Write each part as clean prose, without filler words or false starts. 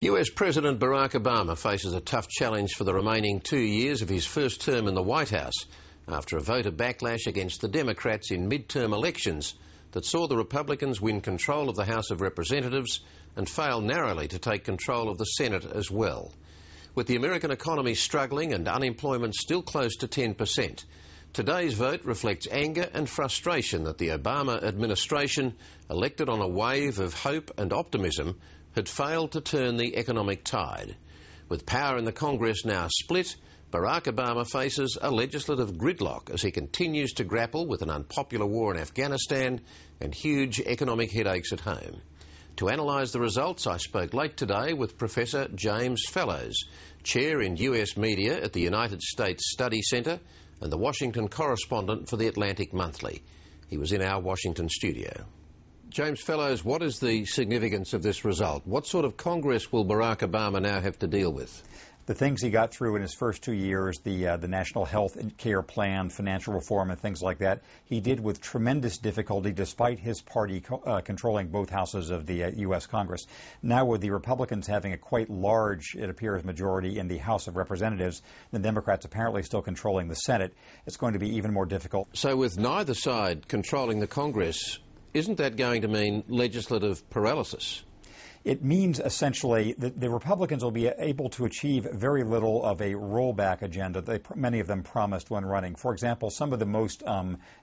US President Barack Obama faces a tough challenge for the remaining 2 years of his first term in the White House after a voter backlash against the Democrats in mid-term elections that saw the Republicans win control of the House of Representatives and fail narrowly to take control of the Senate as well. With the American economy struggling and unemployment still close to 10%, today's vote reflects anger and frustration that the Obama administration, elected on a wave of hope and optimism, had failed to turn the economic tide. With power in the Congress now split, Barack Obama faces a legislative gridlock as he continues to grapple with an unpopular war in Afghanistan and huge economic headaches at home. To analyse the results, I spoke late today with Professor James Fallows, Chair in US Media at the United States Study Centre and the Washington correspondent for the Atlantic Monthly. He was in our Washington studio. James Fallows, what is the significance of this result? What sort of Congress will Barack Obama now have to deal with? The things he got through in his first 2 years, the National Health Care Plan, financial reform and things like that, he did with tremendous difficulty despite his party controlling both houses of the U.S. Congress. Now with the Republicans having a quite large, it appears, majority in the House of Representatives, the Democrats apparently still controlling the Senate, it's going to be even more difficult. So with neither side controlling the Congress, isn't that going to mean legislative paralysis? It means essentially that the Republicans will be able to achieve very little of a rollback agenda many of them promised when running. For example, some of the most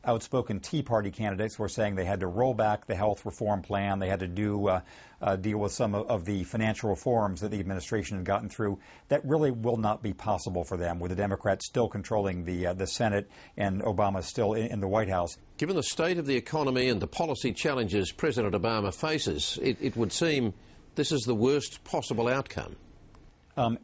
outspoken Tea Party candidates were saying they had to roll back the health reform plan, they had to deal with some of the financial reforms that the administration had gotten through. That really will not be possible for them, with the Democrats still controlling the Senate and Obama still in the White House. Given the state of the economy and the policy challenges President Obama faces, it would seem this is the worst possible outcome.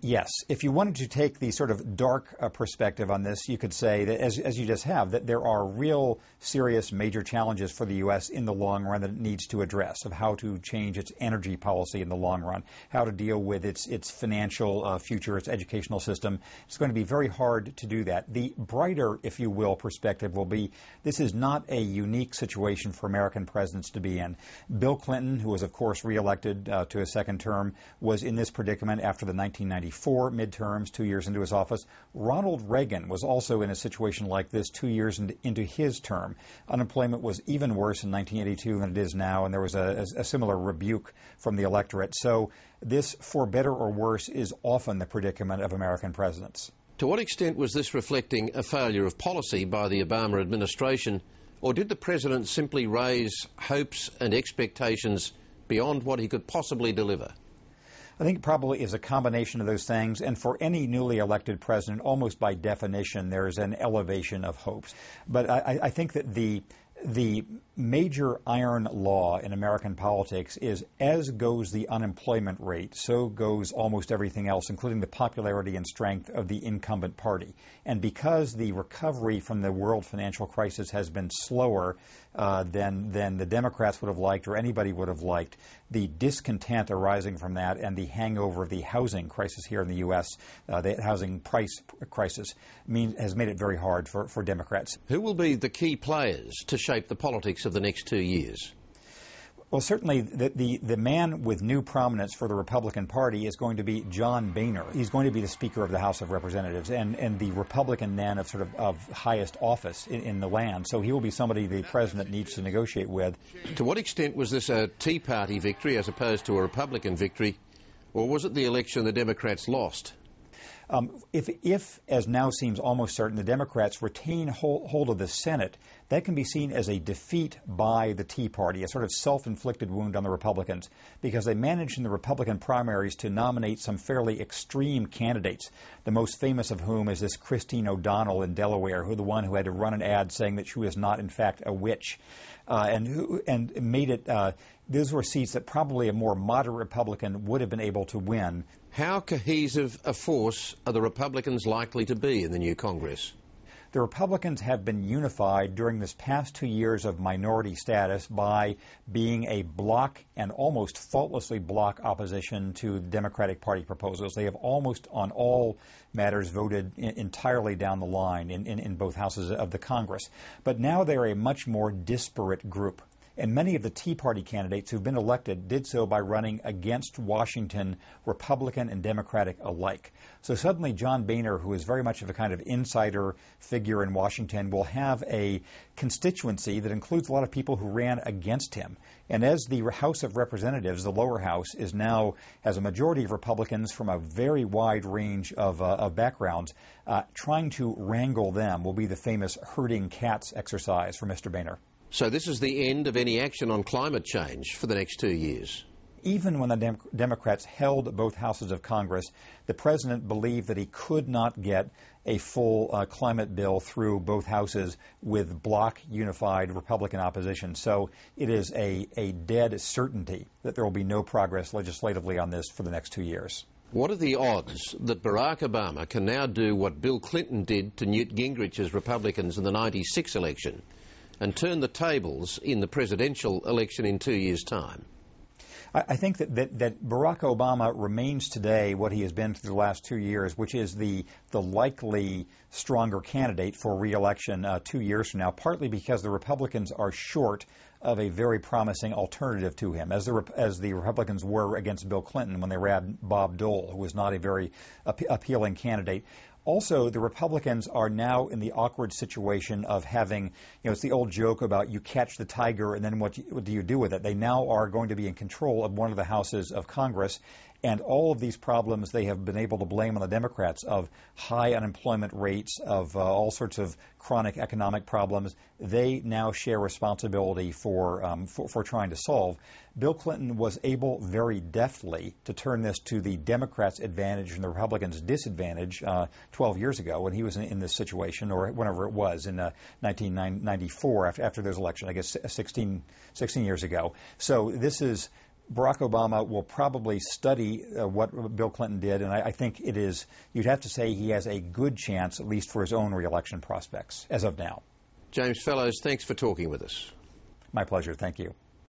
Yes. If you wanted to take the sort of dark perspective on this, you could say that, as you just have, that there are real, serious, major challenges for the U.S. in the long run that it needs to address, of how to change its energy policy in the long run, how to deal with its financial future, its educational system. It's going to be very hard to do that. The brighter, if you will, perspective will be this is not a unique situation for American presidents to be in. Bill Clinton, who was, of course, reelected to a second term, was in this predicament after the 1994 midterms, 2 years into his office. Ronald Reagan was also in a situation like this 2 years into his term. Unemployment was even worse in 1982 than it is now, and there was a similar rebuke from the electorate. So this, for better or worse, is often the predicament of American presidents. To what extent was this reflecting a failure of policy by the Obama administration, or did the president simply raise hopes and expectations beyond what he could possibly deliver? I think it probably is a combination of those things, and for any newly elected president, almost by definition, there is an elevation of hopes. But I think that the major iron law in American politics is, as goes the unemployment rate, so goes almost everything else, including the popularity and strength of the incumbent party. And because the recovery from the world financial crisis has been slower than the Democrats would have liked or anybody would have liked, the discontent arising from that and the hangover of the housing crisis here in the U.S., the housing price crisis, has made it very hard for Democrats. Who will be the key players to shape the politics of the next 2 years? Well, certainly the man with new prominence for the Republican Party is going to be John Boehner. He's going to be the Speaker of the House of Representatives and the Republican man of highest office in the land. So he will be somebody the president needs to negotiate with. To what extent was this a Tea Party victory as opposed to a Republican victory, or was it the election the Democrats lost? If, as now seems almost certain, the Democrats retain hold of the Senate, that can be seen as a defeat by the Tea Party, a sort of self-inflicted wound on the Republicans, because they managed in the Republican primaries to nominate some fairly extreme candidates, the most famous of whom is this Christine O'Donnell in Delaware, the one who had to run an ad saying that she was not, in fact, a witch, and made it. Those were seats that probably a more moderate Republican would have been able to win. How cohesive a force are the Republicans likely to be in the new Congress? The Republicans have been unified during this past 2 years of minority status by being a bloc and almost faultlessly bloc opposition to the Democratic Party proposals. They have almost on all matters voted entirely down the line in both houses of the Congress. But now they're a much more disparate group. And many of the Tea Party candidates who've been elected did so by running against Washington, Republican and Democratic alike. So suddenly John Boehner, who is very much of a kind of insider figure in Washington, will have a constituency that includes a lot of people who ran against him. And as the House of Representatives, the lower house, is now has a majority of Republicans from a very wide range of backgrounds, trying to wrangle them will be the famous herding cats exercise for Mr. Boehner. So this is the end of any action on climate change for the next 2 years? Even when the Democrats held both houses of Congress, the president believed that he could not get a full climate bill through both houses with bloc unified Republican opposition. So it is a dead certainty that there will be no progress legislatively on this for the next 2 years. What are the odds that Barack Obama can now do what Bill Clinton did to Newt Gingrich's Republicans in the '96 election and turn the tables in the presidential election in 2 years' time? I think that Barack Obama remains today what he has been for the last 2 years, which is the likely stronger candidate for re-election 2 years from now, partly because the Republicans are short of a very promising alternative to him, as the Republicans were against Bill Clinton when they had Bob Dole, who was not a very appealing candidate. Also, the Republicans are now in the awkward situation of having, it's the old joke about you catch the tiger and then what do you do with it? They now are going to be in control of one of the houses of Congress, and all of these problems they have been able to blame on the Democrats of high unemployment rates, of all sorts of chronic economic problems. They now share responsibility for trying to solve. Bill Clinton was able very deftly to turn this to the Democrats' advantage and the Republicans' disadvantage 12 years ago when he was in this situation, or whenever it was, in 1994 after those elections, I guess 16 years ago. So this is Barack Obama will probably study what Bill Clinton did, and I think you'd have to say he has a good chance, at least for his own re-election prospects, as of now. James Fallows, thanks for talking with us. My pleasure. Thank you.